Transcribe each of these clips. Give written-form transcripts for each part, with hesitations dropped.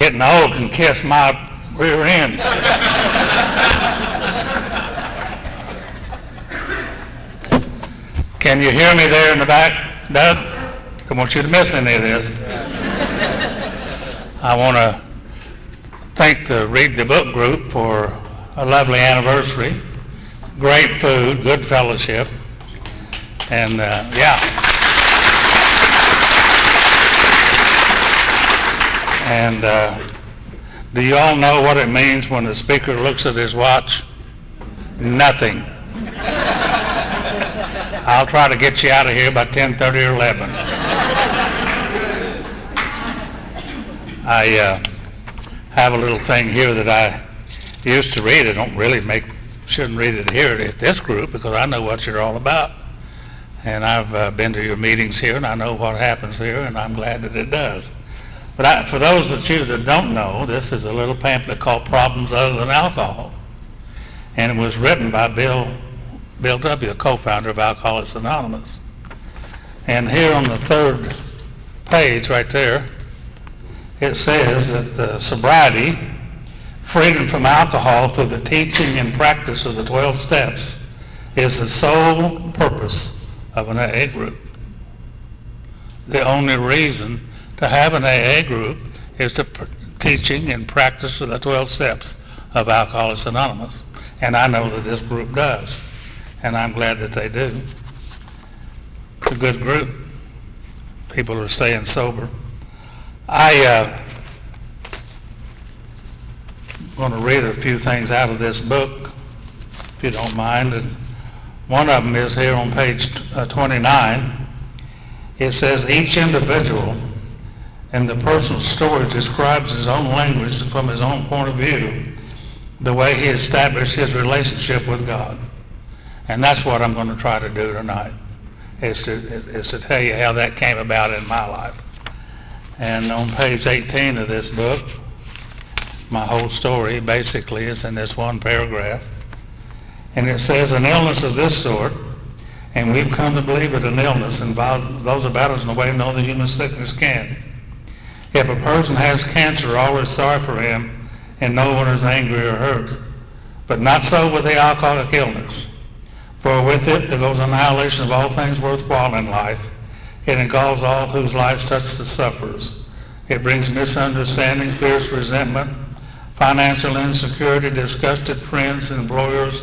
Getting old can kiss my rear end. Can you hear me there in the back, Doug? I don't want you to miss any of this. I want to thank the Read the Book group for a lovely anniversary. Great food, good fellowship, and And do you all know what it means when the speaker looks at his watch? Nothing. I'll try to get you out of here by 10:30 or 11. I have a little thing here that I used to read. I don't really shouldn't read it here at this group because I know what you're all about. And I've been to your meetings here and I know what happens here and I'm glad that it does. But for those of you that don't know, this is a little pamphlet called Problems Other Than Alcohol. And it was written by Bill W., co-founder of Alcoholics Anonymous. And here on the third page right there, it says that sobriety, freedom from alcohol through the teaching and practice of the 12 steps, is the sole purpose of an AA group. The only reason to have an AA group is the teaching and practice of the 12 steps of Alcoholics Anonymous. And I know that this group does. And I'm glad that they do. It's a good group. People are staying sober. I'm going to read a few things out of this book, if you don't mind. And one of them is here on page 29. It says, each individual in the personal story describes his own language from his own point of view, the way he established his relationship with God. And that's what I'm going to try to do tonight, is to tell you how that came about in my life. And on page 18 of this book, my whole story basically is in this one paragraph. And it says, an illness of this sort, and we've come to believe that an illness involves those about us in a way no other human sickness can. If a person has cancer, all is sorry for him, and no one is angry or hurt. But not so with the alcoholic illness. For with it there goes annihilation of all things worthwhile in life. It engulfs all whose lives touch the sufferers. It brings misunderstanding, fierce resentment, financial insecurity, disgusted friends and employers,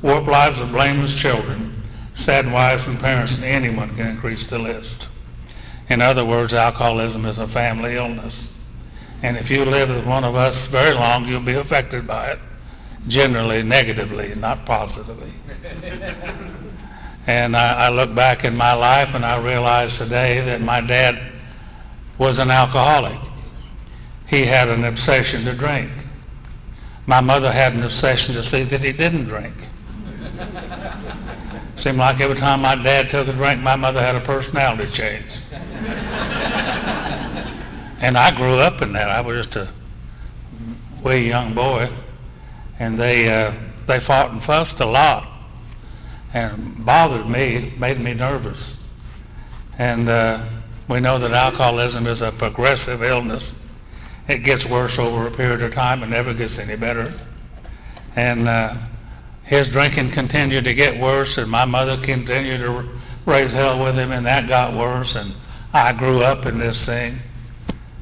warped lives of blameless children, sad wives and parents, and anyone can increase the list. In other words, alcoholism is a family illness. And if you live with one of us very long, you'll be affected by it, generally negatively, not positively. And I look back in my life and I realize today that my dad was an alcoholic. He had an obsession to drink. My mother had an obsession to see that he didn't drink. Seemed like every time my dad took a drink, my mother had a personality change. And I grew up in that. I was just a wee young boy. And they fought and fussed a lot. And bothered me, made me nervous. And we know that alcoholism is a progressive illness. It gets worse over a period of time and never gets any better. And his drinking continued to get worse, and my mother continued to raise hell with him, and that got worse. And I grew up in this thing,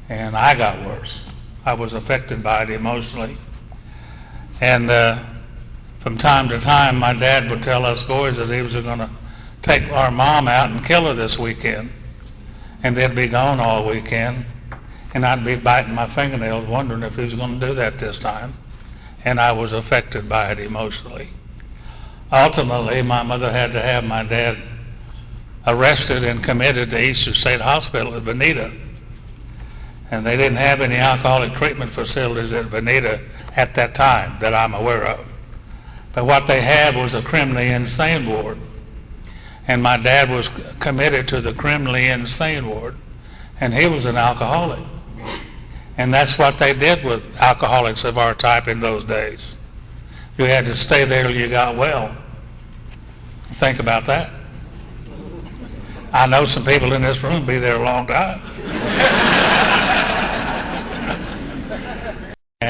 and I got worse. I was affected by it emotionally. And from time to time, my dad would tell us boys that he was going to take our mom out and kill her this weekend. And they'd be gone all weekend. And I'd be biting my fingernails wondering if he was going to do that this time. And I was affected by it emotionally. Ultimately, my mother had to have my dad arrested and committed to Eastern State Hospital at Bonita. And they didn't have any alcoholic treatment facilities at Bonita at that time that I'm aware of. But what they had was a criminally insane ward. And my dad was committed to the criminally insane ward. And he was an alcoholic. And that's what they did with alcoholics of our type in those days. You had to stay there till you got well. Think about that. I know some people in this room be there a long time.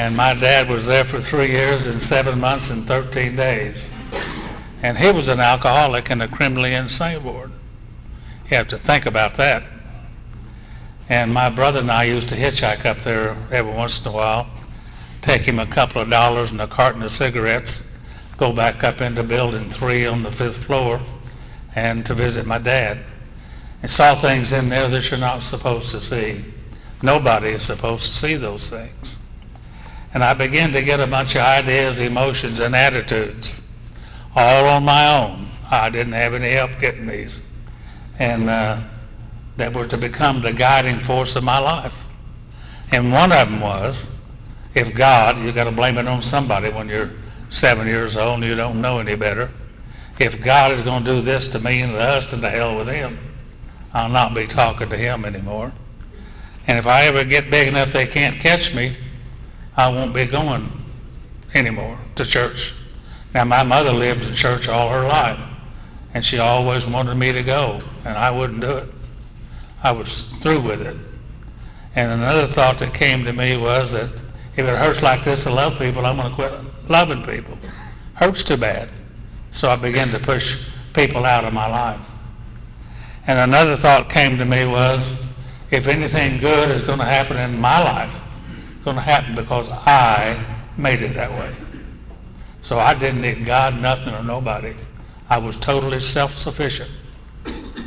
And my dad was there for 3 years and 7 months and 13 days. And he was an alcoholic and a criminally insane ward. You have to think about that. And my brother and I used to hitchhike up there every once in a while, take him a couple of dollars and a carton of cigarettes, go back up into building 3 on the 5th floor and to visit my dad. And saw things in there that you're not supposed to see. Nobody is supposed to see those things. And I began to get a bunch of ideas, emotions, and attitudes, all on my own. I didn't have any help getting these. And that were to become the guiding force of my life. And one of them was, if God, you got to blame it on somebody when you're 7 years old and you don't know any better. If God is going to do this to me and to us, then to hell with him. I'll not be talking to him anymore. And if I ever get big enough they can't catch me, I won't be going anymore to church. Now, my mother lived in church all her life, and she always wanted me to go, and I wouldn't do it. I was through with it. And another thought that came to me was that if it hurts like this to love people, I'm going to quit loving people. Hurts too bad. So I began to push people out of my life. And another thought came to me was, if anything good is going to happen in my life, it's going to happen because I made it that way. So I didn't need God, nothing, or nobody. I was totally self-sufficient,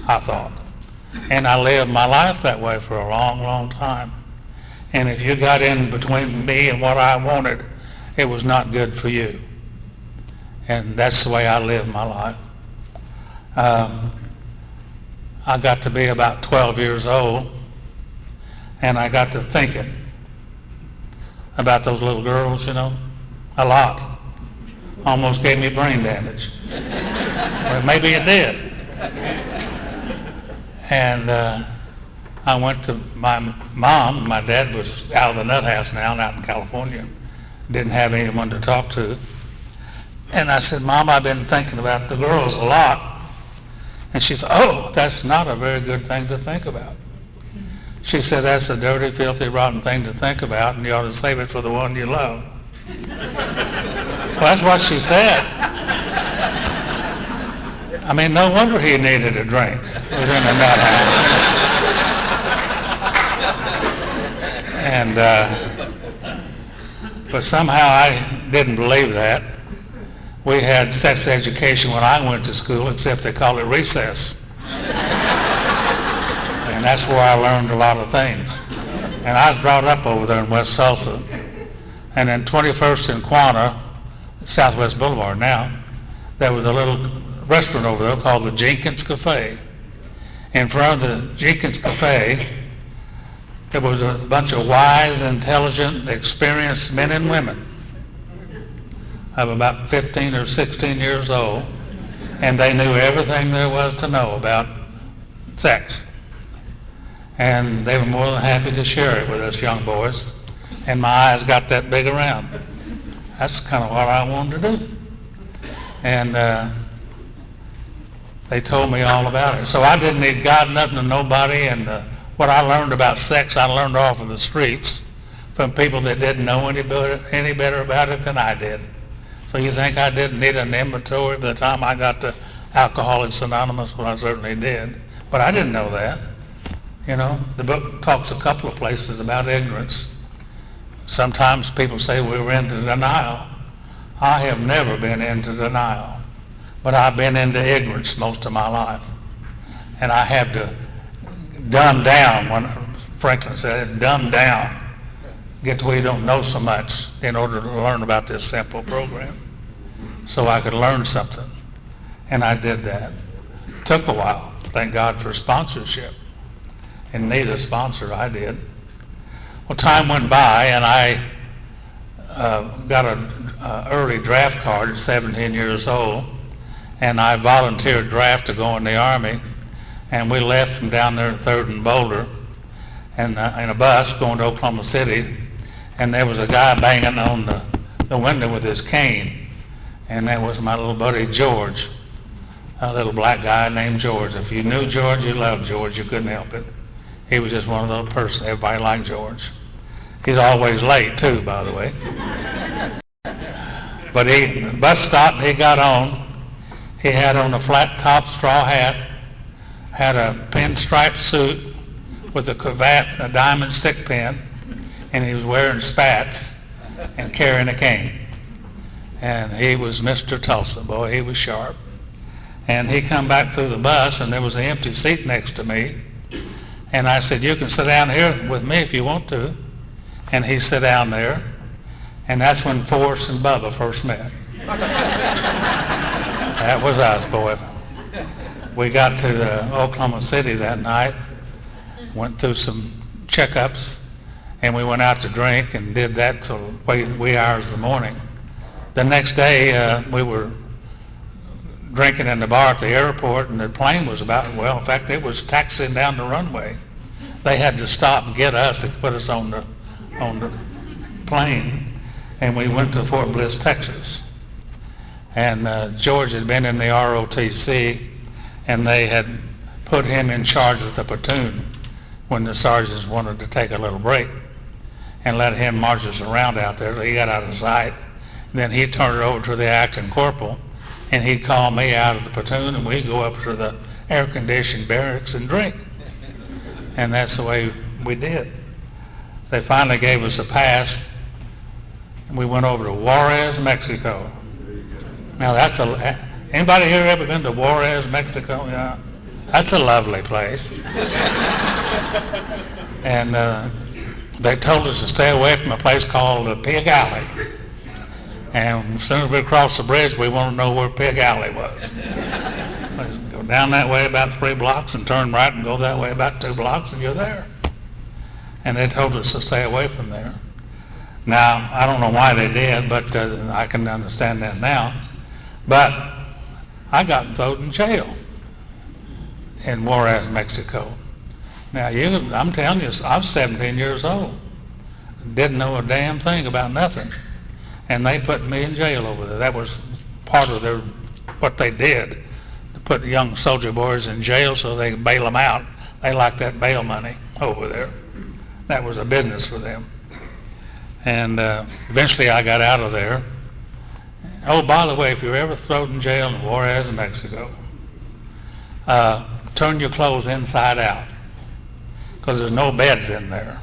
I thought. And I lived my life that way for a long, long time. And if you got in between me and what I wanted, it was not good for you. And that's the way I lived my life. I got to be about 12 years old, and I got to thinking about those little girls, a lot. Almost gave me brain damage. Well, maybe it did. And I went to my mom. My dad was out of the nut house now, out in California. Didn't have anyone to talk to. And I said, Mom, I've been thinking about the girls a lot. And she said, oh, that's not a very good thing to think about. She said, that's a dirty, filthy, rotten thing to think about, and you ought to save it for the one you love. Well, that's what she said. I mean, no wonder he needed a drink. He was in a nut house. And, but somehow I didn't believe that. We had sex education when I went to school, except they call it recess. And that's where I learned a lot of things. And I was brought up over there in West Tulsa. And in 21st and Quanah, Southwest Boulevard now, there was a little restaurant over there called the Jenkins Cafe. In front of the Jenkins Cafe, there was a bunch of wise, intelligent, experienced men and women of about 15 or 16 years old, and they knew everything there was to know about sex. And they were more than happy to share it with us young boys, and my eyes got that big around. That's kind of what I wanted to do. And they told me all about it. So I didn't need God, nothing, and nobody, and what I learned about sex, I learned off of the streets from people that didn't know any better about it than I did. So you think I didn't need an inventory by the time I got to Alcoholics Anonymous? Well, I certainly did. But I didn't know that. The book talks a couple of places about ignorance. Sometimes people say we were into denial. I have never been into denial. But I've been into ignorance most of my life. And I have to dumb down, when Franklin said it, dumb down. Get to where you don't know so much in order to learn about this simple program. So I could learn something. And I did that. It took a while. Thank God for sponsorship. And need a sponsor, I did. Well, time went by, and I got an early draft card at 17 years old, and I volunteered draft to go in the Army, and we left from down there in 3rd and Boulder and in a bus going to Oklahoma City, and there was a guy banging on the window with his cane, and that was my little buddy George, a little black guy named George. If you knew George, you loved George. You couldn't help it. He was just one of those persons. Everybody liked George. He's always late too, by the way. But the bus stopped and he got on. He had on a flat top straw hat, had a pinstripe suit with a cravat, a diamond stick pin, and he was wearing spats and carrying a cane. And he was Mr. Tulsa. Boy, he was sharp. And he come back through the bus, and there was an empty seat next to me. And I said, "You can sit down here with me if you want to." And he sat down there. And that's when Forrest and Bubba first met. That was us, boy. We got to Oklahoma City that night, went through some checkups, and we went out to drink and did that till wee hours of the morning. The next day, we were drinking in the bar at the airport, and the plane was in fact, it was taxiing down the runway. They had to stop and get us to put us on the plane, and we went to Fort Bliss, Texas. And George had been in the ROTC, and they had put him in charge of the platoon when the sergeants wanted to take a little break and let him march us around out there. So he got out of sight. Then he'd turn it over to the acting corporal, and he'd call me out of the platoon, and we'd go up to the air-conditioned barracks and drink. And that's the way we did. They finally gave us a pass, and we went over to Juarez, Mexico. Now anybody here ever been to Juarez, Mexico? Yeah, that's a lovely place. And they told us to stay away from a place called Pig Alley. And as soon as we crossed the bridge, we wanted to know where Pig Alley was. Let's go down that way about 3 blocks and turn right and go that way about 2 blocks and you're there. And they told us to stay away from there. Now, I don't know why they did, but I can understand that now. But I got thrown in jail in Juarez, Mexico. Now, I'm telling you, I was 17 years old. Didn't know a damn thing about nothing. And they put me in jail over there. That was part of what they did, to put young soldier boys in jail so they could bail them out. They liked that bail money over there. That was a business for them. And eventually I got out of there. Oh, by the way, if you're ever thrown in jail in Juarez, Mexico, turn your clothes inside out, because there's no beds in there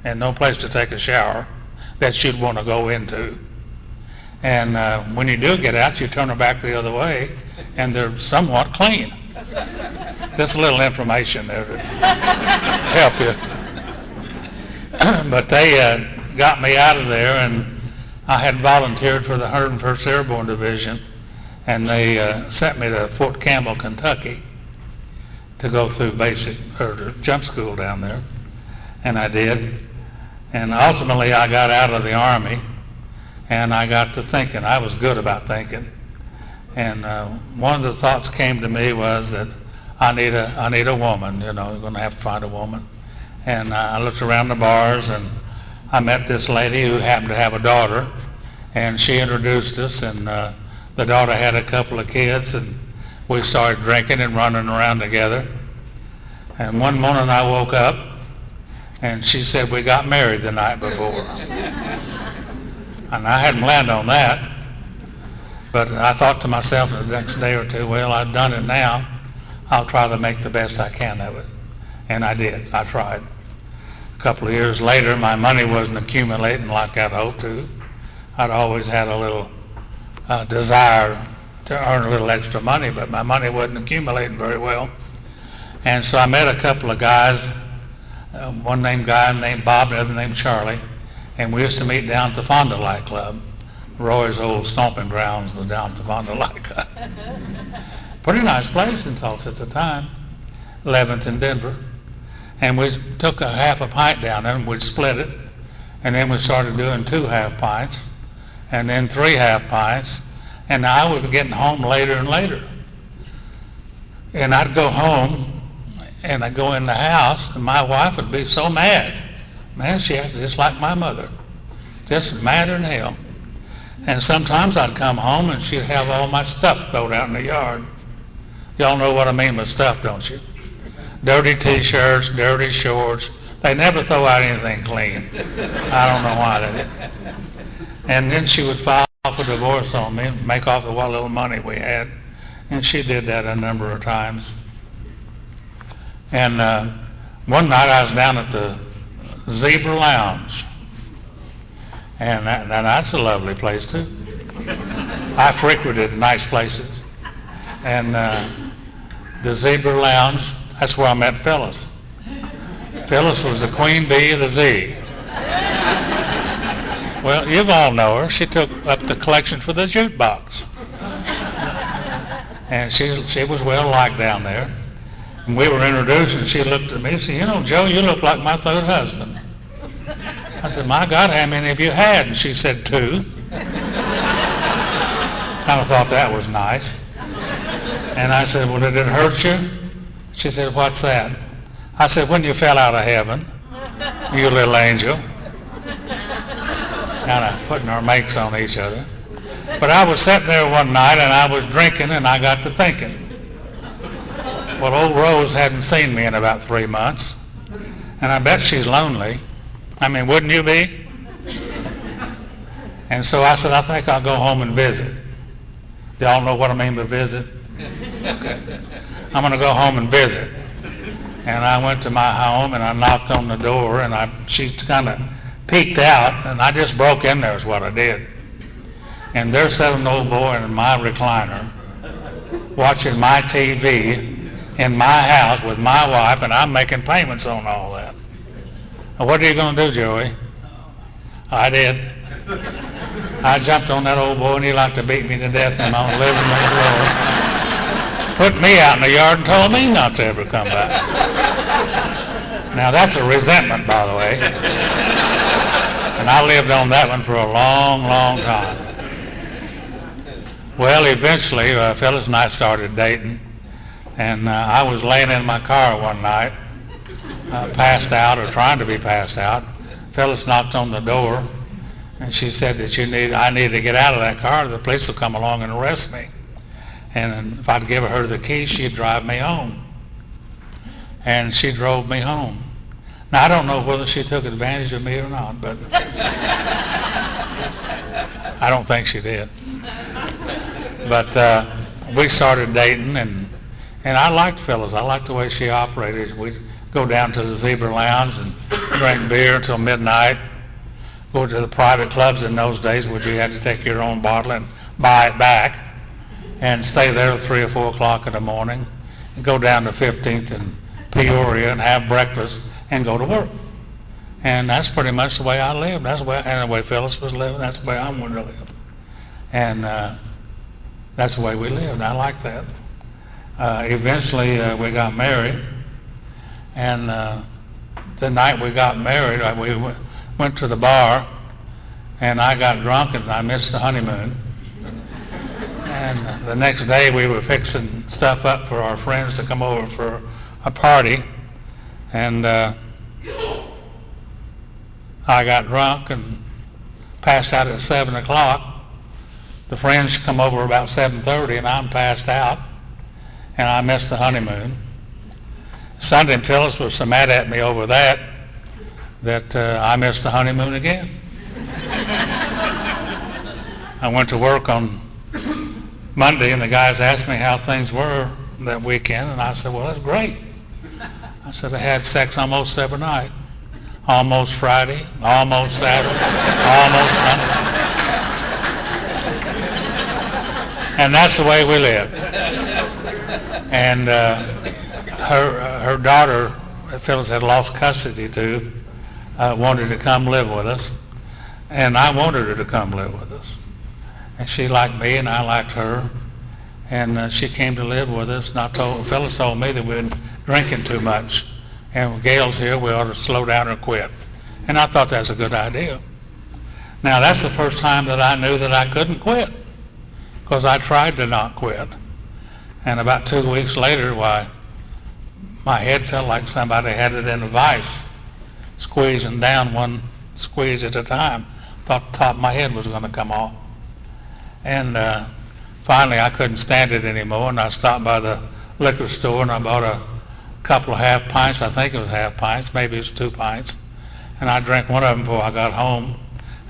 and no place to take a shower that you'd want to go into. And when you do get out, you turn them back the other way, and they're somewhat clean. Just a little information there to help you. But they got me out of there, and I had volunteered for the 101st Airborne Division, and they sent me to Fort Campbell, Kentucky, to go through jump school down there, and I did. And ultimately, I got out of the Army, and I got to thinking. I was good about thinking, and one of the thoughts came to me was that I need a woman. You know, I'm going to have to find a woman. And I looked around the bars, and I met this lady who happened to have a daughter, and she introduced us, and the daughter had a couple of kids, and we started drinking and running around together. And one morning I woke up, and she said we got married the night before. And I hadn't planned on that, but I thought to myself the next day or two, well, I've done it now, I'll try to make the best I can of it. And I did. I tried. A couple of years later, my money wasn't accumulating like I'd hoped to. I'd always had a little desire to earn a little extra money, but my money wasn't accumulating very well. And so I met a couple of guys, one named Bob, the other named Charlie, and we used to meet down at the Fond du Lac Club. Roy's old stomping grounds was down at the Fond du Lac Club. Pretty nice place in Tulsa at the time, 11th in Denver. And we took a half a pint down there, and we'd split it, and then we started doing 2 half pints, and then 3 half pints, and I would be getting home later and later. And I'd go home, and I'd go in the house, and my wife would be so mad. Man, she acted just like my mother, just madder than hell. And sometimes I'd come home, and she'd have all my stuff thrown out in the yard. Y'all know what I mean by stuff, don't you? Dirty T-shirts, dirty shorts, They never throw out anything clean. I don't know why they did. And then she would file for divorce on me, make off with what little money we had. And she did that a number of times. And one night I was down at the Zebra Lounge. And that's a lovely place too. I frequented nice places. And the Zebra Lounge, that's where I met Phyllis. Phyllis was the queen bee of the Z. Well, you all know her. She took up the collection for the jukebox. And she was well liked down there. And we were introduced, and she looked at me and said, you know, Joe, you look like my third husband. I said, my God, how many have you had? And she said, 2. Kind of thought that was nice. And I said, well, did it hurt you? She said, what's that? I said, when you fell out of heaven, you little angel. Kind of putting our makes on each other. But I was sitting there one night, and I was drinking, and I got to thinking. Well, old Rose hadn't seen me in about 3 months, and I bet she's lonely. I mean, wouldn't you be? And so I said, I think I'll go home and visit. Do y'all know what I mean by visit? Okay. I'm going to go home and visit. And I went to my home, and I knocked on the door, and she kind of peeked out, and I just broke in there is what I did. And there sat an old boy in my recliner watching my TV in my house with my wife, and I'm making payments on all that. Now, what are you going to do, Joey? I did. I jumped on that old boy, and he liked to beat me to death in my living room floor. Put me out in the yard and told me not to ever come back. Now, that's a resentment, by the way. And I lived on that one for a long, long time. Well, eventually, Phyllis and I started dating. And I was laying in my car one night, passed out or trying to be passed out. Phyllis knocked on the door, and she said that I needed to get out of that car. The police will come along and arrest me. And if I'd give her the keys, she'd drive me home. And she drove me home. Now, I don't know whether she took advantage of me or not, but I don't think she did. But we started dating, and I liked Phyllis. I liked the way she operated. We'd go down to the Zebra Lounge and drink beer until midnight, go to the private clubs in those days where you had to take your own bottle and buy it back, and stay there till 3 or 4 o'clock in the morning, and go down to 15th and Peoria and have breakfast and go to work. And that's pretty much the way I lived. That's the way, and the way Phyllis was living, that's the way I wanted to live. And that's the way we lived. I liked that. Eventually, we got married, and the night we got married, we went to the bar, and I got drunk, and I missed the honeymoon. And the next day, we were fixing stuff up for our friends to come over for a party, and I got drunk and passed out at 7 o'clock. The friends come over about 7:30, and I'm passed out, and I missed the honeymoon. Sunday, Phyllis was so mad at me over that I missed the honeymoon again. I went to work on Monday, and the guys asked me how things were that weekend, and I said, well, that's great. I said, I had sex almost every night. Almost Friday, almost Saturday, almost Sunday. And that's the way we live. And her daughter, Phyllis had lost custody to, wanted to come live with us. And I wanted her to come live with us. And she liked me, and I liked her. And she came to live with us. And Phyllis told me that we'd been drinking too much. And with Gail's here, we ought to slow down or quit. And I thought that's a good idea. Now, that's the first time that I knew that I couldn't quit, because I tried to not quit. And about 2 weeks later, why, my head felt like somebody had it in a vice, squeezing down one squeeze at a time. Thought the top of my head was going to come off. And finally, I couldn't stand it anymore, and I stopped by the liquor store, and I bought a couple of half pints. I think it was half pints, maybe it was 2 pints. And I drank one of them before I got home.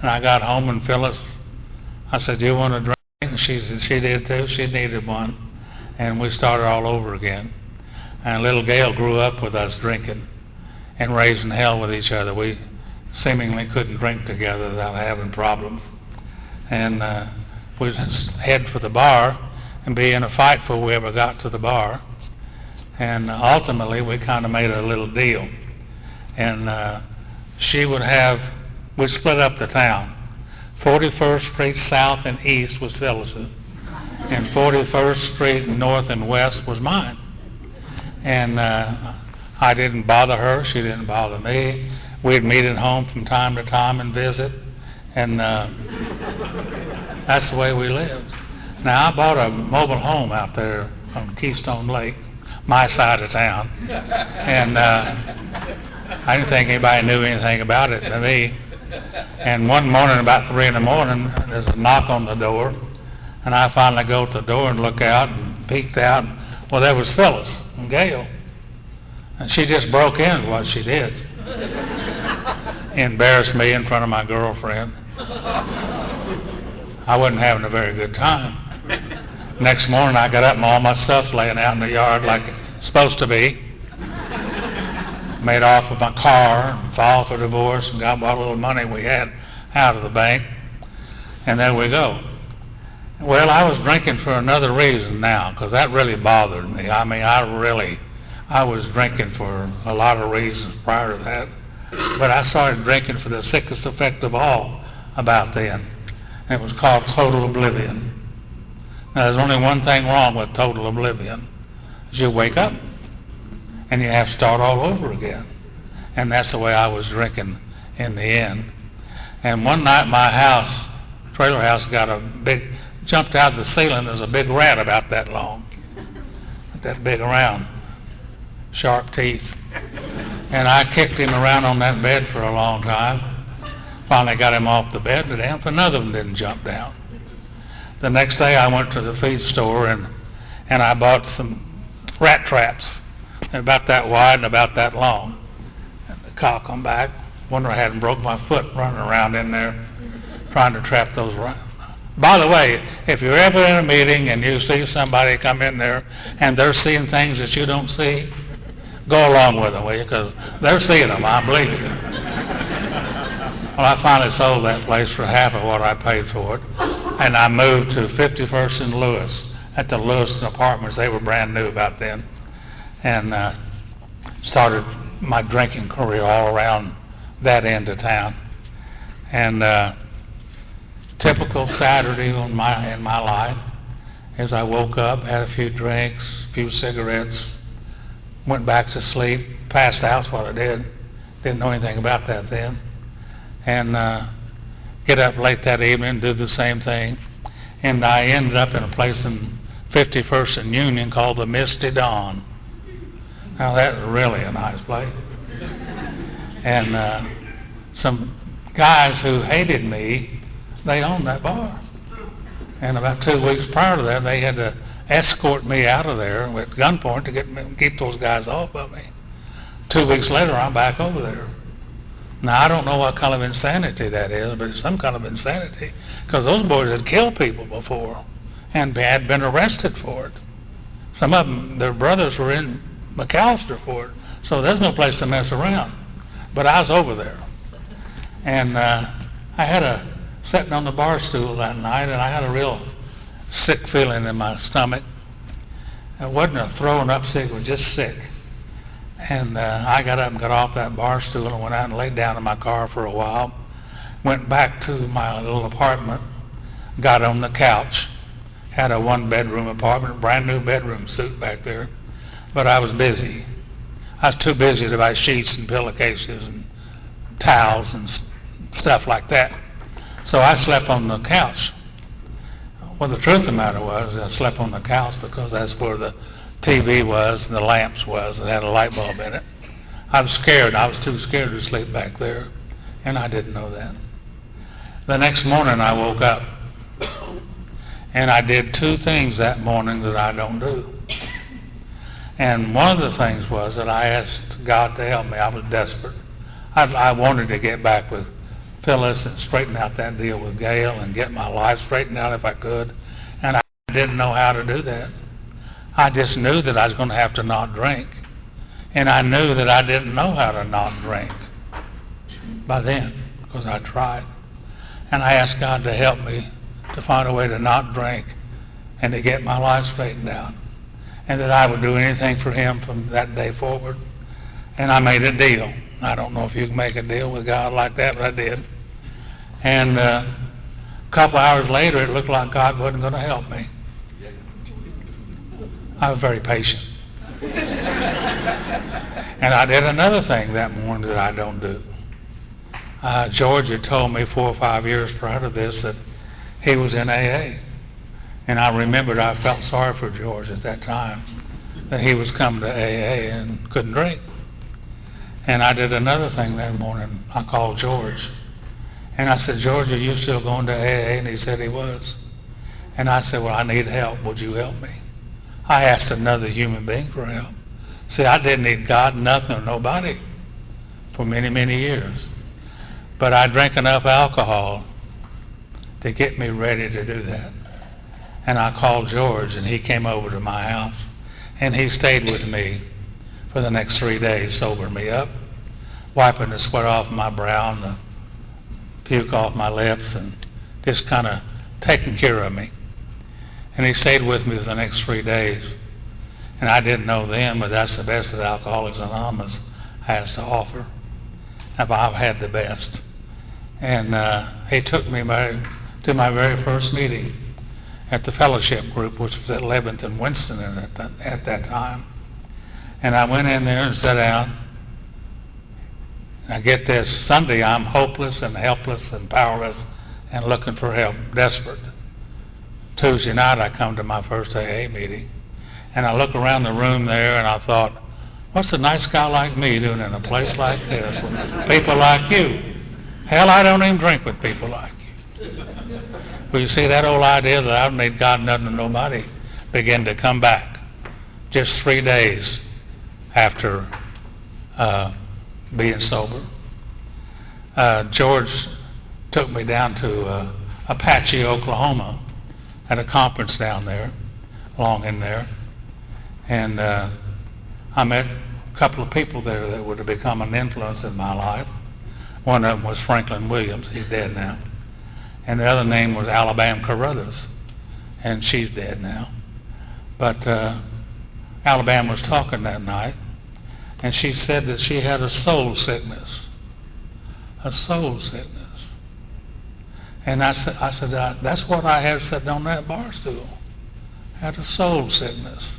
And I got home, and Phyllis, I said, "Do you want a drink?" And she did too. She needed one. And we started all over again. And little Gail grew up with us drinking and raising hell with each other. We seemingly couldn't drink together without having problems. And we'd head for the bar and be in a fight before we ever got to the bar. And ultimately, we kind of made a little deal. And we'd split up the town. 41st Street South and East was Phyllis's, and 41st Street North and West was mine. And I didn't bother her, she didn't bother me. We'd meet at home from time to time and visit, and that's the way we lived. Now, I bought a mobile home out there on Keystone Lake, my side of town, and I didn't think anybody knew anything about it to me. And one morning, about 3 in the morning, there's a knock on the door, and I finally go to the door and look out and peeked out. Well, there was Phyllis and Gail, and she just broke in, what she did. Embarrassed me in front of my girlfriend. I wasn't having a very good time. Next morning, I got up and all my stuff's laying out in the yard like it's supposed to be. Made off with my car, filed for divorce, and got what little money we had out of the bank. And there we go. Well, I was drinking for another reason now, because that really bothered me. I mean, I was drinking for a lot of reasons prior to that. But I started drinking for the sickest effect of all about then. And it was called total oblivion. Now, there's only one thing wrong with total oblivion, is you wake up and you have to start all over again. And that's the way I was drinking in the end. And one night my house, trailer house, jumped out of the ceiling. There's a big rat about that long, that big around, sharp teeth. And I kicked him around on that bed for a long time. Finally got him off the bed, but another one didn't jump down. The next day I went to the feed store and I bought some rat traps. They're about that wide and about that long. And the cow come back. Wonder I hadn't broke my foot running around in there trying to trap those rats. By the way, if you're ever in a meeting and you see somebody come in there and they're seeing things that you don't see, go along with them, will you? Because they're seeing them, I believe you. Well, I finally sold that place for half of what I paid for it, and I moved to 51st and Lewis at the Lewis Apartments. They were brand new about then, and started my drinking career all around that end of town. And typical Saturday in my life is I woke up, had a few drinks, a few cigarettes, went back to sleep, passed out what I did. Didn't know anything about that then. And get up late that evening, do the same thing. And I ended up in a place in 51st and Union called the Misty Dawn. Now that's really a nice place. And some guys who hated me, they owned that bar. And about 2 weeks prior to that, they had to escort me out of there with gunpoint to keep those guys off of me. 2 weeks later, I'm back over there. Now, I don't know what kind of insanity that is, but it's some kind of insanity, because those boys had killed people before and had been arrested for it. Some of them, their brothers were in McAllister for it, so there's no place to mess around. But I was over there. And I had sitting on the bar stool that night, and I had a real sick feeling in my stomach. It wasn't a throwing up sick, it was just sick. And I got up and got off that bar stool and went out and laid down in my car for a while. Went back to my little apartment, got on the couch, had a 1-bedroom apartment, brand new bedroom suite back there, but I was busy. I was too busy to buy sheets and pillowcases and towels and stuff like that. So I slept on the couch. Well, the truth of the matter was I slept on the couch because that's where the TV was and the lamps was. It had a light bulb in it. I was scared. I was too scared to sleep back there, and I didn't know that. The next morning I woke up, and I did 2 things that morning that I don't do. And one of the things was that I asked God to help me. I was desperate. I wanted to get back with Phyllis and straighten out that deal with Gail and get my life straightened out if I could. And I didn't know how to do that. I just knew that I was going to have to not drink. And I knew that I didn't know how to not drink by then, because I tried. And I asked God to help me to find a way to not drink and to get my life straightened out. And that I would do anything for Him from that day forward. And I made a deal. I don't know if you can make a deal with God like that, but I did. And a couple hours later, it looked like God wasn't going to help me. I was very patient. And I did another thing that morning that I don't do. George had told me 4 or 5 years prior to this that he was in AA. And I remembered I felt sorry for George at that time, that he was coming to AA and couldn't drink. And I did another thing that morning. I called George. And I said, George, are you still going to AA? And he said he was. And I said, well, I need help. Would you help me? I asked another human being for help. See, I didn't need God, nothing, or nobody for many, many years. But I drank enough alcohol to get me ready to do that. And I called George, and he came over to my house. And he stayed with me for the next 3 days, sobering me up, wiping the sweat off my brow and the puke off my lips, and just kind of taking care of me. And he stayed with me for the next 3 days. And I didn't know then, but that's the best that Alcoholics Anonymous has to offer. I've had the best. And he took me to my very first meeting at the fellowship group, which was at Leventon, Winston at that time. And I went in there and sat down. I get this, Sunday I'm hopeless and helpless and powerless and looking for help, desperate. Tuesday night I come to my first AA meeting, and I look around the room there and I thought, what's a nice guy like me doing in a place like this with people like you? Hell, I don't even drink with people like you. Well, you see, that old idea that I don't need God, nothing, and nobody began to come back just 3 days after being sober. George took me down to Apache, Oklahoma, at a conference down there, along in there, and I met a couple of people there that would have become an influence in my life. One of them was Franklin Williams. He's dead now. And the other name was Alabama Carruthers, and she's dead now. But Alabama was talking that night, and she said that she had a soul sickness. A soul sickness. And I said, that's what I had sitting on that bar stool. Had a soul sickness.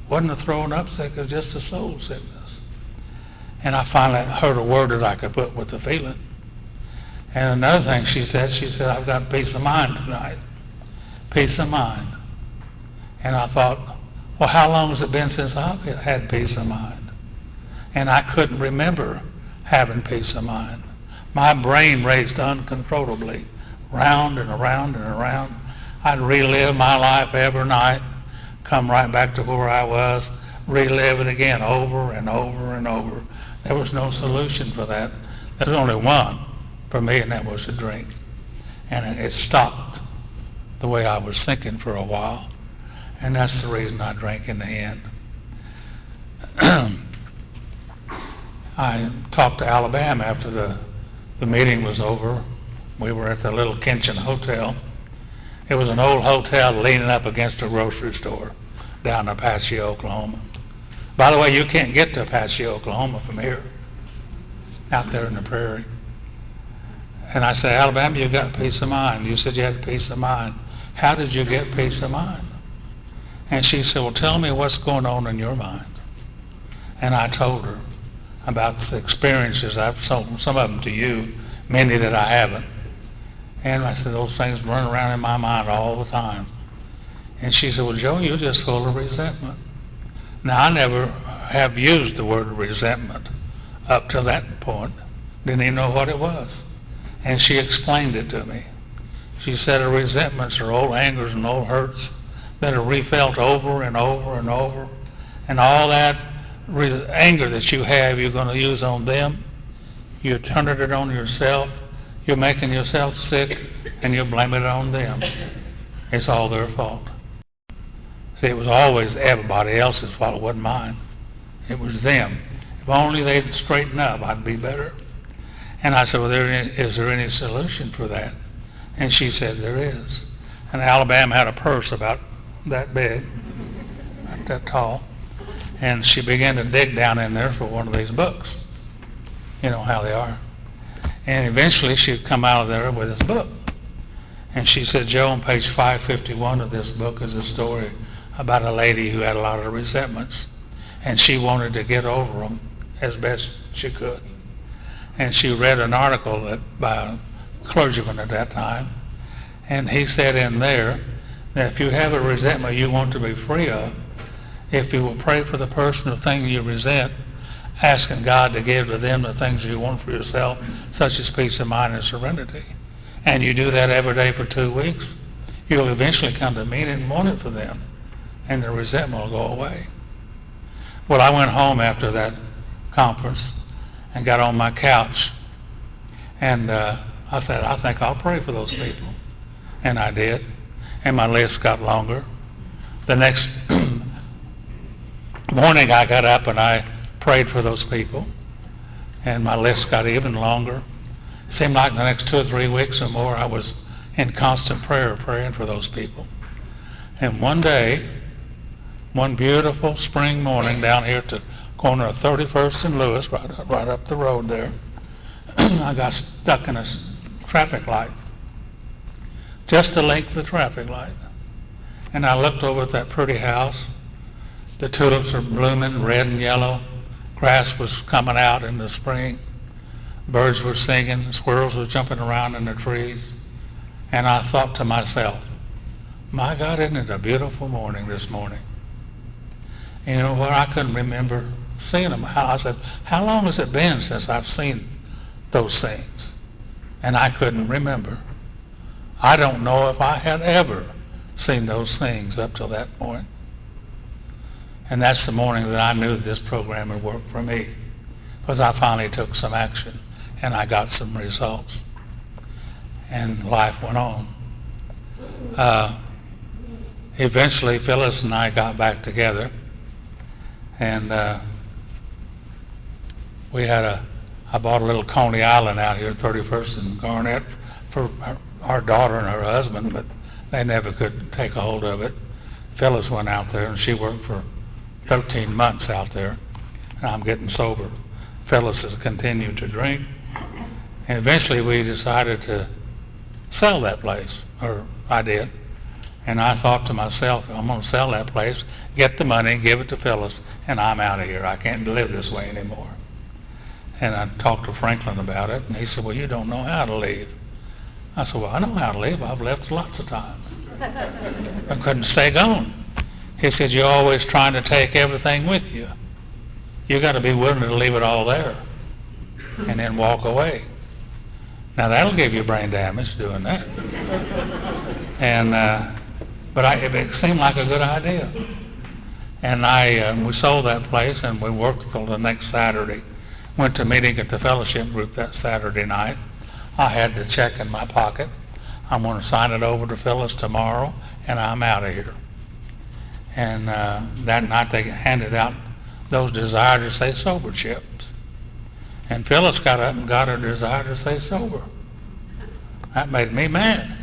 Wasn't a throwing up sickness, just a soul sickness. And I finally heard a word that I could put with the feeling. And another thing she said, I've got peace of mind tonight. Peace of mind. And I thought, well, how long has it been since I've had peace of mind? And I couldn't remember having peace of mind. My brain raced uncontrollably, round and around and around. I'd relive my life every night, come right back to where I was, relive it again over and over and over. There was no solution for that. There was only one for me, and that was to drink. And it stopped the way I was thinking for a while. And that's the reason I drank in the end. I talked to Alabama after the meeting was over. We were at the little Kinchin Hotel. It was an old hotel leaning up against a grocery store down in Apache, Oklahoma. By the way, you can't get to Apache, Oklahoma from here, out there in the prairie. And I said, Alabama, you got peace of mind. You said you had peace of mind. How did you get peace of mind? And she said, well, tell me what's going on in your mind. And I told her about the experiences. I've told some of them to you, many that I haven't. And I said, those things run around in my mind all the time. And she said, well, Joe, you're just full of resentment. Now, I never have used the word resentment up to that point. Didn't even know what it was. And she explained it to me. She said, resentments are old angers and old hurts that are refelt over and over and over. And all that anger that you have, you're going to use on them. You're turning it on yourself. You're making yourself sick, and you're blaming it on them. It's all their fault. See, it was always everybody else's fault. It wasn't mine. It was them. If only they'd straighten up, I'd be better. And I said, well, is there any solution for that? And she said, there is. And Alabama had a purse about that big, about that tall. And she began to dig down in there for one of these books. You know how they are. And eventually she'd come out of there with this book. And she said, Joe, on page 551 of this book is a story about a lady who had a lot of resentments. And she wanted to get over them as best she could. And she read an article by a clergyman at that time. And he said in there that if you have a resentment you want to be free of, if you will pray for the person or thing you resent, asking God to give to them the things you want for yourself, such as peace of mind and serenity, and you do that every day for 2 weeks, you'll eventually come to mean it and want it for them, and the resentment will go away. Well, I went home after that conference and got on my couch, and I said, I think I'll pray for those people. And I did, and my list got longer. The next morning I got up and I prayed for those people, and my list got even longer. It seemed like the next 2 or 3 weeks or more I was in constant prayer, praying for those people. And one day, one beautiful spring morning down here at the corner of 31st and Lewis, right up the road there, I got stuck in a traffic light, just the length of the traffic light. And I looked over at that pretty house. The tulips were blooming, red and yellow. Grass was coming out in the spring. Birds were singing. Squirrels were jumping around in the trees. And I thought to myself, my God, isn't it a beautiful morning this morning? And you know what? I couldn't remember seeing them. I said, how long has it been since I've seen those things? And I couldn't remember. I don't know if I had ever seen those things up till that point. And that's the morning that I knew this program would work for me, because I finally took some action and I got some results. And life went on. Eventually, Phyllis and I got back together, and I bought a little Coney Island out here at 31st and Garnett for our daughter and her husband, but they never could take a hold of it. Phyllis went out there, and she worked for 13 months out there, and I'm getting sober. Phyllis has continued to drink, and eventually we decided to sell that place, or I did. And I thought to myself, I'm going to sell that place, get the money, give it to Phyllis, and I'm out of here. I can't live this way anymore. And I talked to Franklin about it, and he said, well, you don't know how to leave. I said, well, I know how to leave. I've left lots of times. I couldn't stay gone. He said, you're always trying to take everything with you. You got to be willing to leave it all there and then walk away. Now that'll give you brain damage doing that. And but it seemed like a good idea. And we sold that place, and we worked till the next Saturday. Went to a meeting at the fellowship group that Saturday night. I had the check in my pocket. I'm going to sign it over to Phyllis tomorrow, and I'm out of here. And that night they handed out those desire to stay sober chips. And Phyllis got up and got her desire to stay sober. That made me mad.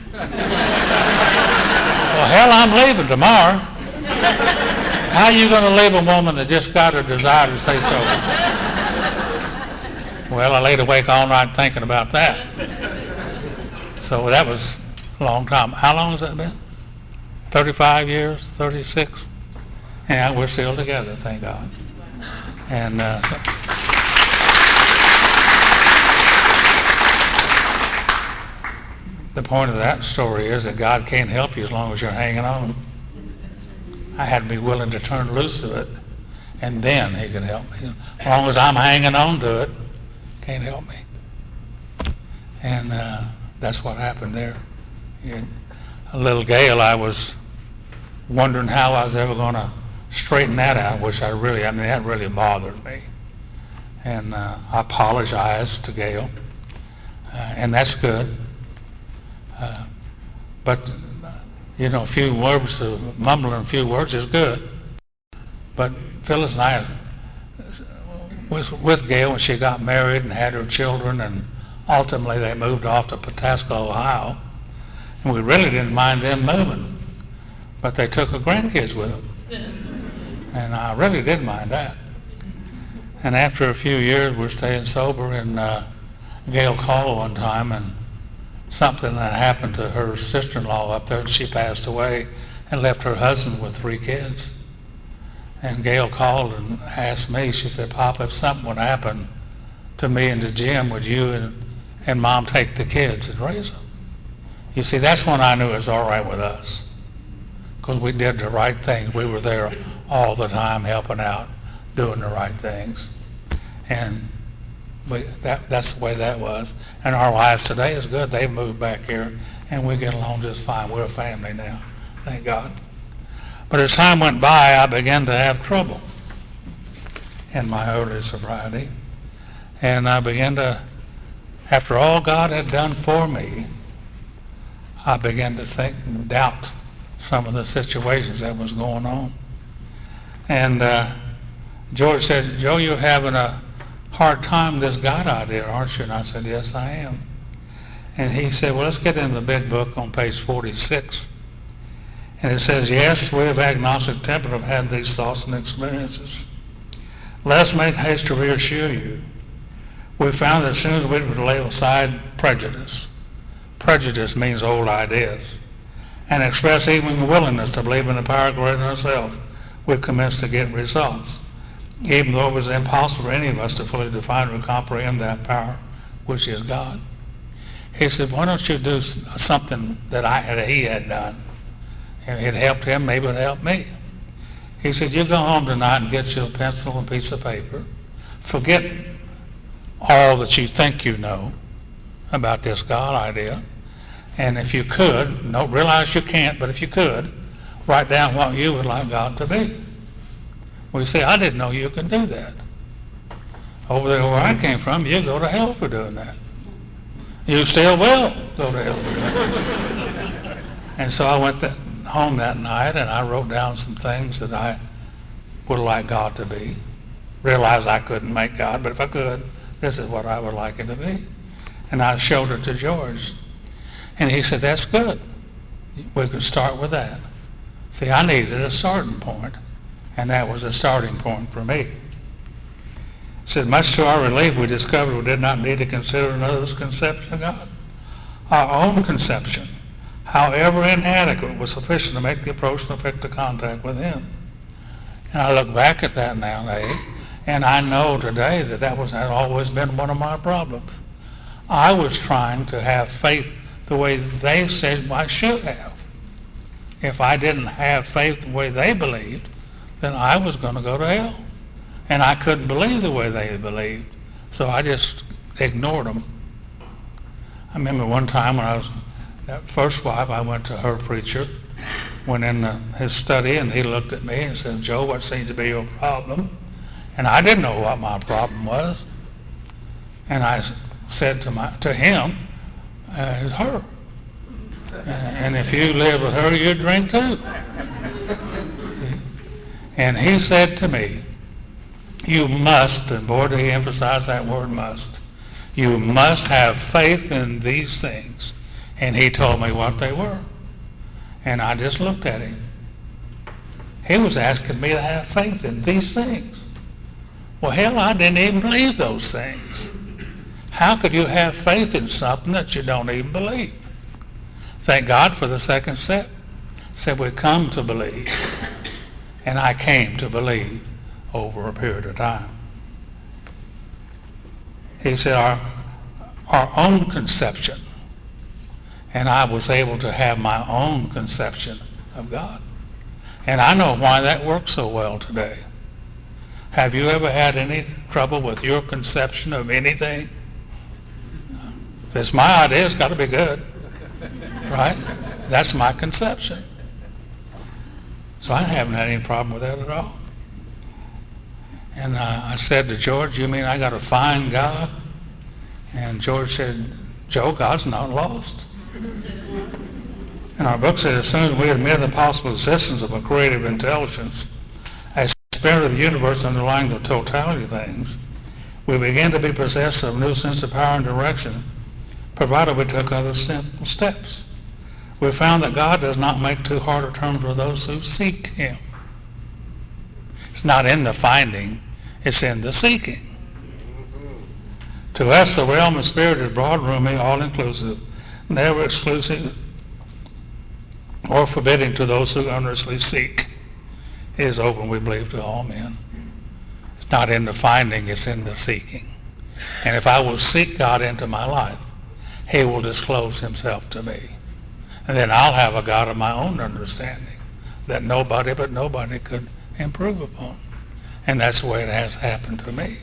Well, hell, I'm leaving tomorrow. How are you going to leave a woman that just got her desire to stay sober? Well, I laid awake all night thinking about that. So that was a long time. How long has that been? 35 years, 36? And we're still together, thank God. And the point of that story is that God can't help you as long as you're hanging on. I had to be willing to turn loose of it, and then He can help me. As long as I'm hanging on to it, can't help me. And that's what happened there. A little Gail, I was wondering how I was ever going to straighten that out, which that really bothered me. And I apologized to Gail, and that's good. But a few words, mumbling a few words is good. But Phyllis and I was with Gail when she got married and had her children, and ultimately they moved off to Pataskala, Ohio. And we really didn't mind them moving, but they took her grandkids with them. And I really did mind that. And after a few years, we're staying sober, and Gail called one time, and something that happened to her sister-in-law up there, and she passed away and left her husband with 3 kids. And Gail called and asked me, she said, "Papa, if something would happen to me and to Jim, would you and Mom take the kids and raise them?" You see, that's when I knew it was all right with us, because we did the right things. We were there all the time helping out, doing the right things. And that's the way that was. And our lives today is good. They've moved back here, and we get along just fine. We're a family now, thank God. But as time went by, I began to have trouble in my early sobriety. And I began to, after all God had done for me, I began to think and doubt some of the situations that was going on. And George said, "Joe, you're having a hard time with this God idea, aren't you?" And I said, "Yes, I am." And he said, "Well, let's get in the big book on page 46. And it says, 'Yes, we of agnostic temper have had these thoughts and experiences. Let us make haste to reassure you. We found that as soon as we would lay aside prejudice means old ideas, and express even a willingness to believe in the power greater than ourselves, we commenced to get results, even though it was impossible for any of us to fully define or comprehend that power, which is God.'" He said, "Why don't you do something that he had done? It helped him, maybe it helped me." He said, "You go home tonight and get you a pencil and a piece of paper. Forget all that you think you know about this God idea. And if you could, don't realize you can't, but if you could, write down what you would like God to be." Well, you see, I didn't know you could do that. Over there where I came from, you go to hell for doing that. You still will go to hell for doing that. And so I went home that night, and I wrote down some things that I would like God to be. Realized I couldn't make God, but if I could, this is what I would like it to be. And I showed it to George. And he said, "That's good. We could start with that." See, I needed a starting point, and that was a starting point for me. He said, "Much to our relief, we discovered we did not need to consider another's conception of God. Our own conception, however inadequate, was sufficient to make the approach and effect the contact with Him." And I look back at that now, and I know today that had always been one of my problems. I was trying to have faith the way they said I should have. If I didn't have faith the way they believed, then I was going to go to hell. And I couldn't believe the way they believed, so I just ignored them. I remember one time when I was that first wife, I went to her preacher, went in his study, and he looked at me and said, "Joe, what seems to be your problem?" And I didn't know what my problem was. And I said to him, "It's her. And if you live with her, you drink too." And he said to me, "You must," and boy did he emphasize that word must, "you must have faith in these things." And he told me what they were. And I just looked at him. He was asking me to have faith in these things. Well, hell, I didn't even believe those things. How could you have faith in something that you don't even believe? Thank God for the second step. Said we come to believe. And I came to believe over a period of time. He said our own conception. And I was able to have my own conception of God. And I know why that works so well today. Have you ever had any trouble with your conception of anything? If it's my idea, it's got to be good. Right? That's my conception. So I haven't had any problem with that at all. And I said to George, you mean I got to find God? And George said, Joe, God's not lost. And our book says, as soon as we admit the possible existence of a creative intelligence, a spirit of the universe underlying the totality of things, we begin to be possessed of a new sense of power and direction, provided we took other simple steps. We found that God does not make too hard a terms for those who seek Him. It's not in the finding, it's in the seeking. To us, the realm of spirit is broad, roomy, all-inclusive, never exclusive or forbidding to those who earnestly seek. It is open, we believe, to all men. It's not in the finding, it's in the seeking. And if I will seek God into my life, He will disclose Himself to me. And then I'll have a God of my own understanding that nobody but nobody could improve upon. And that's the way it has happened to me.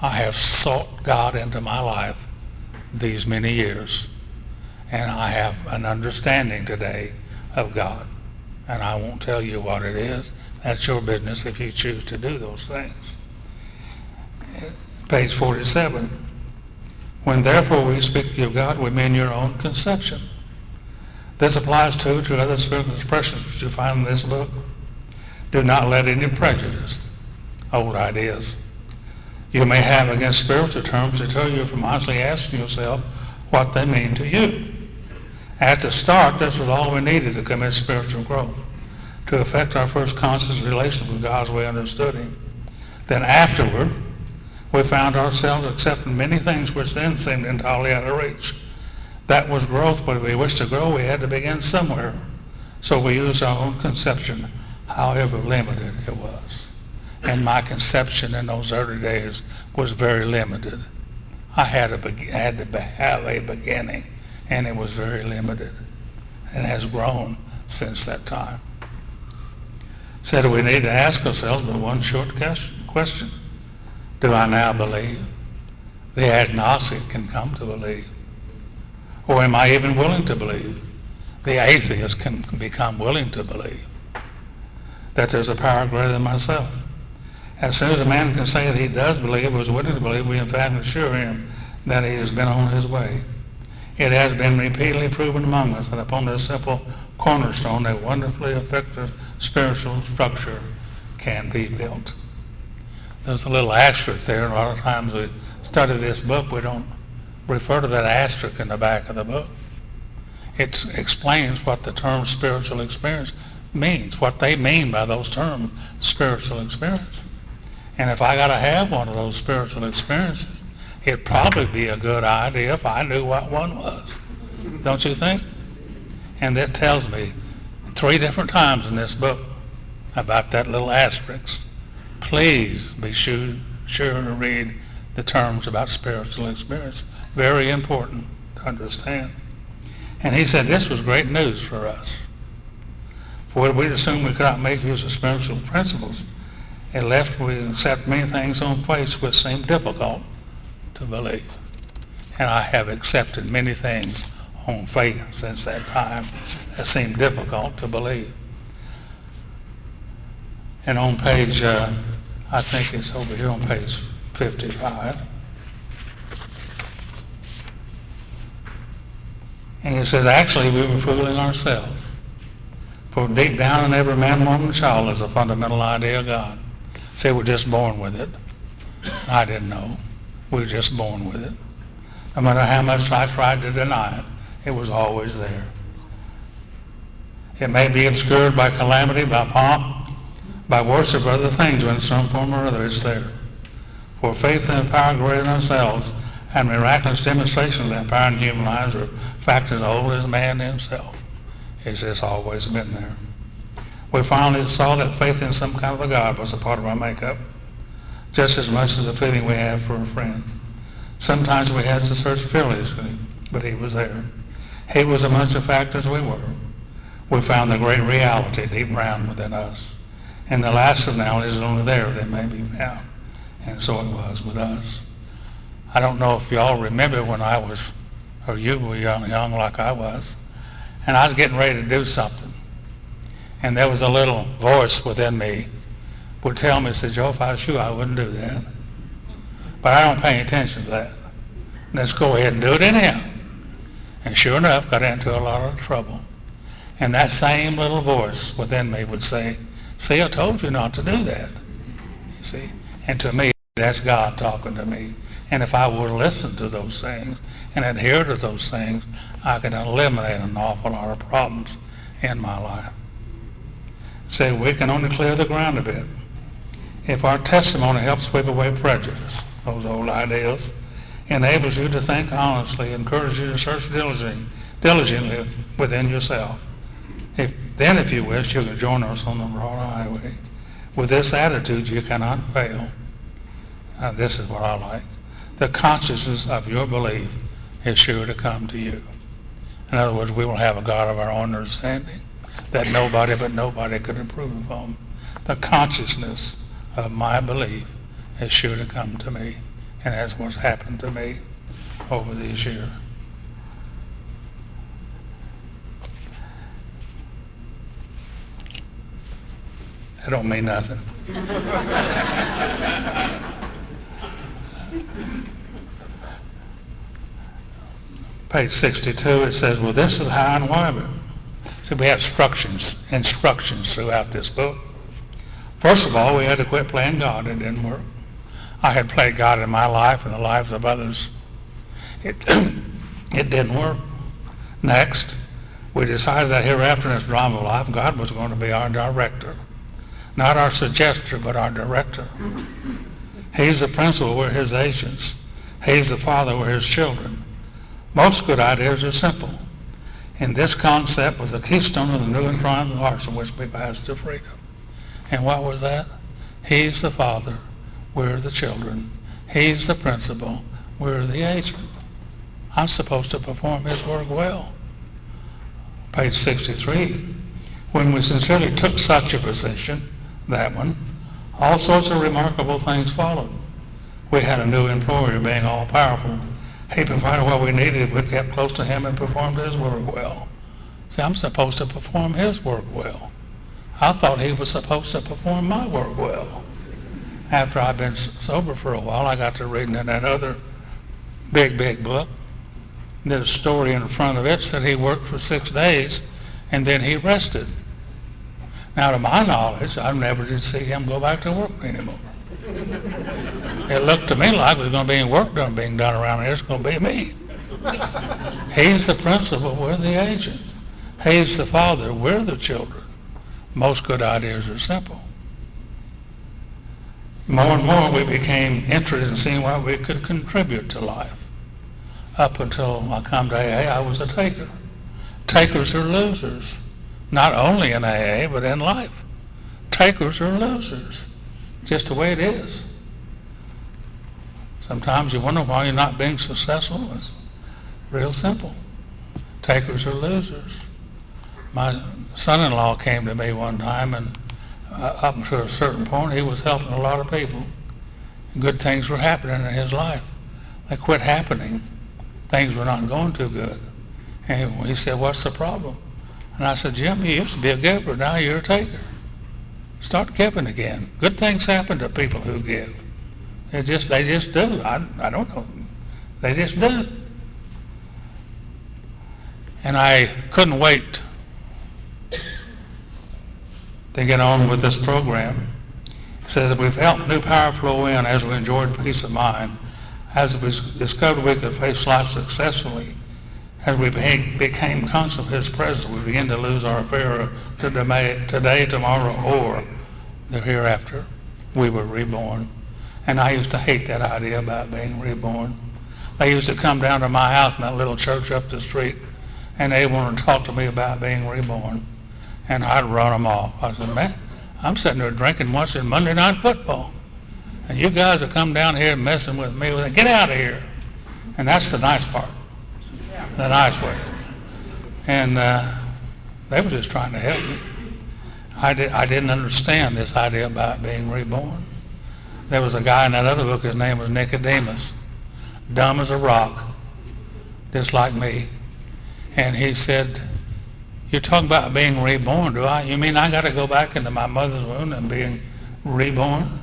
I have sought God into my life these many years, and I have an understanding today of God. And I won't tell you what it is. That's your business if you choose to do those things. Page 47. When therefore we speak of God, we mean your own conception. This applies to other spiritual expressions which you find in this book. Do not let any prejudice, old ideas, you may have against spiritual terms deter you from honestly asking yourself what they mean to you. At the start, this was all we needed to commit spiritual growth, to effect our first conscious relation with God as we understood Him. Then afterward, we found ourselves accepting many things which then seemed entirely out of reach. That was growth, but if we wished to grow, we had to begin somewhere. So we used our own conception, however limited it was. And my conception in those early days was very limited. I had to have a beginning, and it was very limited. And has grown since that time. Said we need to ask ourselves but one short question. Do I now believe? The agnostic can come to believe. Or am I even willing to believe? The atheist can become willing to believe that there's a power greater than myself. As soon as a man can say that he does believe, or is willing to believe, we in fact assure him that he has been on his way. It has been repeatedly proven among us that upon this simple cornerstone a wonderfully effective spiritual structure can be built. There's a little asterisk there, and a lot of times we study this book, we don't refer to that asterisk in the back of the book. It explains what the term spiritual experience means, what they mean by those terms, spiritual experience. And if I got to have one of those spiritual experiences, it'd probably be a good idea if I knew what one was. Don't you think? And that tells me 3 different times in this book about that little asterisk. Please be sure to read the terms about spiritual experience. Very important to understand. And he said this was great news for us. For we'd assumed we could not make use of spiritual principles. It left we set many things on place which seemed difficult to believe. And I have accepted many things on faith since that time that seemed difficult to believe. And on page, I think it's over here on page 55. And it says, actually, we were fooling ourselves. For deep down in every man, woman, and child is a fundamental idea of God. See, we're just born with it. I didn't know. We were just born with it. No matter how much I tried to deny it, it was always there. It may be obscured by calamity, by pomp, by worship of other things, but in some form or other it's there. For faith and power greater than ourselves, and miraculous demonstrations of that power in human lives are facts as old as man himself. It's just always been there. We finally saw that faith in some kind of a God was a part of our makeup, just as much as the feeling we have for a friend. Sometimes we had to search fearlessly, but He was there. He was as much a fact as we were. We found the great reality deep down within us. And the last analogy is only there that may be found. And so it was with us. I don't know if y'all remember when I was, or you were young like I was, and I was getting ready to do something. And there was a little voice within me would tell me, said, Joe, if I was you, I wouldn't do that. But I don't pay attention to that. Let's go ahead and do it anyhow. And sure enough, got into a lot of trouble. And that same little voice within me would say, see, I told you not to do that. You see? And to me, that's God talking to me. And if I would listen to those things and adhere to those things, I could eliminate an awful lot of problems in my life. So we can only clear the ground a bit if our testimony helps sweep away prejudice, those old ideas, enables you to think honestly, encourages you to search diligently within yourself. Then, if you wish, you can join us on the broad highway. With this attitude, you cannot fail. This is what I like. The consciousness of your belief is sure to come to you. In other words, we will have a God of our own understanding that nobody but nobody could improve upon. The consciousness of my belief is sure to come to me. And that's what's happened to me over these years. That don't mean nothing. Page 62, it says, well, this is how and why. So we have instructions throughout this book. First of all, we had to quit playing God. It didn't work. I had played God in my life and the lives of others. It didn't work. Next, we decided that hereafter in this drama of life, God was going to be our director. Not our suggester, but our director. He's the principal, we're his agents. He's the father, we're his children. Most good ideas are simple. And this concept was the keystone of the new and triumphant arch in which we passed to freedom. And what was that? He's the father, we're the children. He's the principal, we're the agent. I'm supposed to perform his work well. Page 63. When we sincerely took such a position, that one, all sorts of remarkable things followed. We had a new employer being all-powerful. He provided what we needed if we kept close to him and performed his work well. See, I'm supposed to perform his work well. I thought he was supposed to perform my work well. After I'd been sober for a while, I got to reading in that other big book. There's a story in front of it said he worked for 6 days and then he rested. Now, to my knowledge, I never did see him go back to work anymore. It looked to me like there was going to be any work being done around here. It's going to be me. He's the principal, we're the agent. He's the father, we're the children. Most good ideas are simple. More and more we became interested in seeing what we could contribute to life. Up until I come to AA, I was a taker. Takers are losers. Not only in AA, but in life. Takers are losers. Just the way it is. Sometimes you wonder why you're not being successful. It's real simple. Takers are losers. My son-in-law came to me one time, and up to a certain point, he was helping a lot of people. Good things were happening in his life. They quit happening. Things were not going too good. And he said, what's the problem? And I said, Jim, you used to be a giver, now you're a taker. Start giving again. Good things happen to people who give. They just do. I don't know. They just do. And I couldn't wait to get on with this program. It says that we've helped new power flow in as we enjoyed peace of mind, as we discovered we could face life successfully. As we became conscious of his presence, we began to lose our fear of today, tomorrow, or the hereafter. We were reborn. And I used to hate that idea about being reborn. They used to come down to my house in that little church up the street, and they wanted to talk to me about being reborn. And I'd run them off. I said, man, I'm sitting there drinking, watching Monday Night Football. And you guys are come down here messing with me. Get out of here. And that's the nice part. The nice way. And they were just trying to help me. I didn't understand this idea about being reborn. There was a guy in that other book, his name was Nicodemus, dumb as a rock, just like me. And he said, You're talking about being reborn, do I? You mean I got to go back into my mother's womb and being reborn?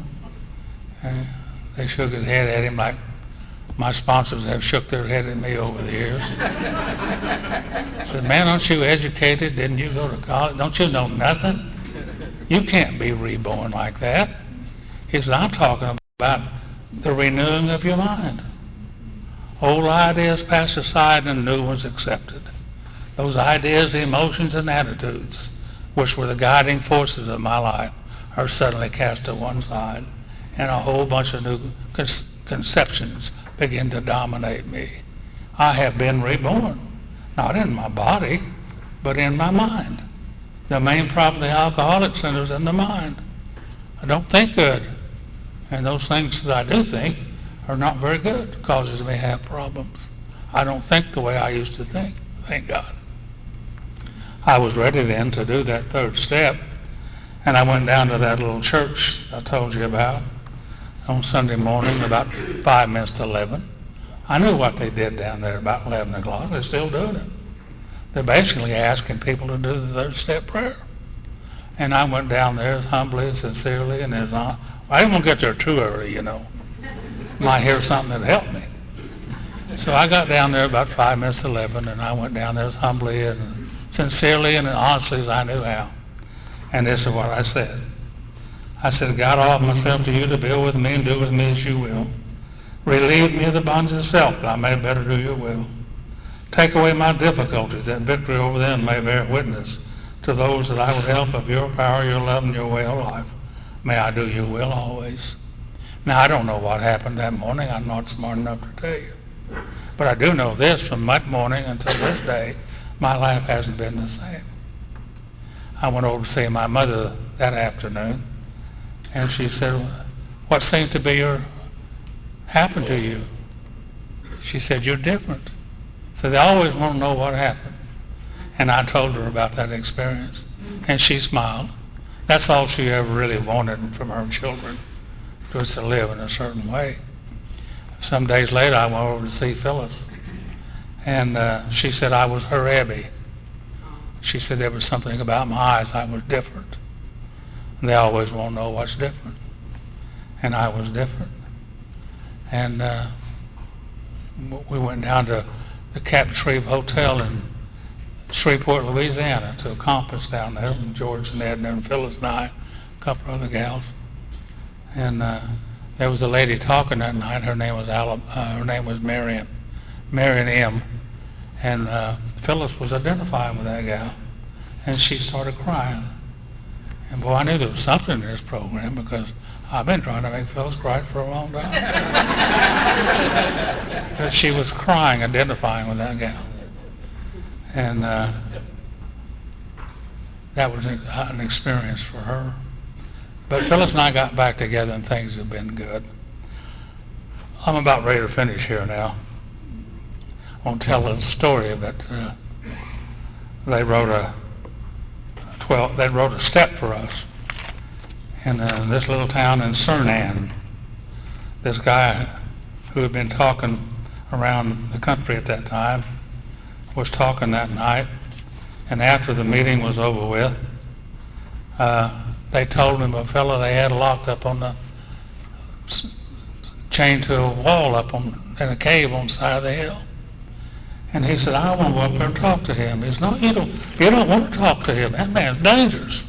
And they shook his head at him like my sponsors have shook their head at me over the years. I said, man, aren't you educated? Didn't you go to college? Don't you know nothing? You can't be reborn like that. He said, I'm talking about the renewing of your mind. Old ideas passed aside and new ones accepted. Those ideas, emotions, and attitudes, which were the guiding forces of my life, are suddenly cast to one side, and a whole bunch of new conceptions begin to dominate me. I have been reborn, not in my body, but in my mind. The main problem of the alcoholic centers in the mind. I don't think good, and those things that I do think are not very good, causes me to have problems. I don't think the way I used to think, thank God. I was ready then to do that third step, and I went down to that little church I told you about on Sunday morning about 5 minutes to 11. I knew what they did down there about 11 o'clock. They're still doing it. They're basically asking people to do the third step prayer. And I went down there as humbly and sincerely, and as I didn't want to get there too early, you know. Might hear something that helped me. So I got down there about 5 minutes to 11, and I went down there as humbly and sincerely and honestly as I knew how. And this is what I said. I said, God, I offer myself to you to be with me and do with me as you will. Relieve me of the bonds of self, that I may better do your will. Take away my difficulties, that victory over them may bear witness to those that I would help of your power, your love, and your way of life. May I do your will always. Now, I don't know what happened that morning. I'm not smart enough to tell you. But I do know this, from that morning until this day, my life hasn't been the same. I went over to see my mother that afternoon, and she said, what seems to be happened to you? She said, you're different. So they always want to know what happened. And I told her about that experience, and she smiled. That's all she ever really wanted from her children, was to live in a certain way. Some days later, I went over to see Phyllis, and she said I was her Abby. She said there was something about my eyes, I was different. And they always want to know what's different. And I was different. And we went down to the Captain Shreve Hotel in Shreveport, Louisiana, to a conference down there with George and Edna and Phyllis and I, a couple of other gals. And there was a lady talking that night. Her name was Marion M. And Phyllis was identifying with that gal, and she started crying. And boy, I knew there was something in this program, because I've been trying to make Phyllis cry for a long time. But she was crying, identifying with that gal. And that was an experience for her. But Phyllis and I got back together, and things have been good. I'm about ready to finish here now. I won't tell a story, but they wrote a step for us in this little town in Suriname. This guy who had been talking around the country at that time was talking that night, and after the meeting was over with, they told him a fellow they had locked up on the chained to a wall up in a cave on the side of the hill. And he said, I want to go up there and talk to him. He said, no, you don't want to talk to him. That man's dangerous.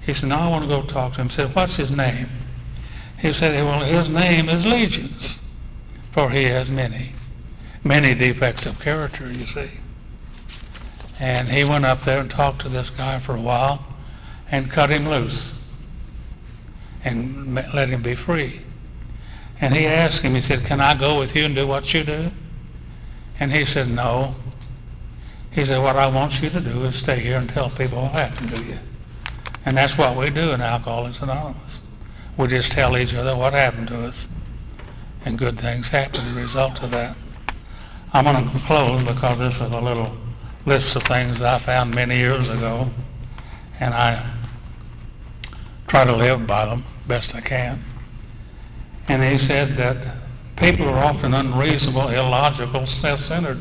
He said, no, I want to go talk to him. He said, what's his name? He said, well, his name is Legions, for he has many defects of character, you see. And he went up there and talked to this guy for a while and cut him loose and let him be free. And he asked him, he said, can I go with you and do what you do? And he said, no. He said, what I want you to do is stay here and tell people what happened to you. And that's what we do in Alcoholics Anonymous. We just tell each other what happened to us. And good things happen as a result of that. I'm going to close because this is a little list of things that I found many years ago. And I try to live by them best I can. And he said that people are often unreasonable, illogical, self-centered.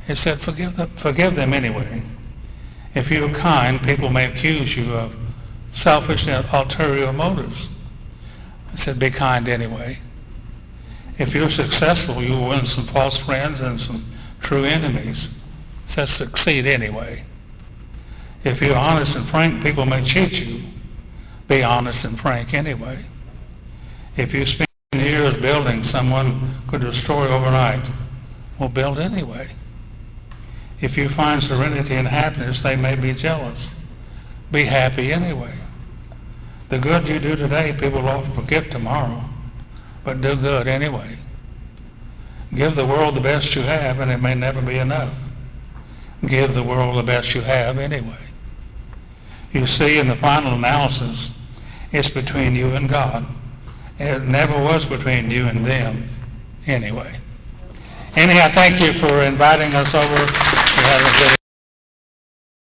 He said, forgive them anyway. If you're kind, people may accuse you of selfish and ulterior motives. I said, be kind anyway. If you're successful, you will win some false friends and some true enemies. I said, succeed anyway. If you're honest and frank, people may cheat you. Be honest and frank anyway. If you spend years building, someone could destroy overnight. Well, build anyway. If you find serenity and happiness, they may be jealous. Be happy anyway. The good you do today, people will often forget tomorrow, but do good anyway. Give the world the best you have, and it may never be enough. Give the world the best you have anyway. You see, in the final analysis, it's between you and God. It never was between you and them anyway. Anyhow, thank you for inviting us over. We had a good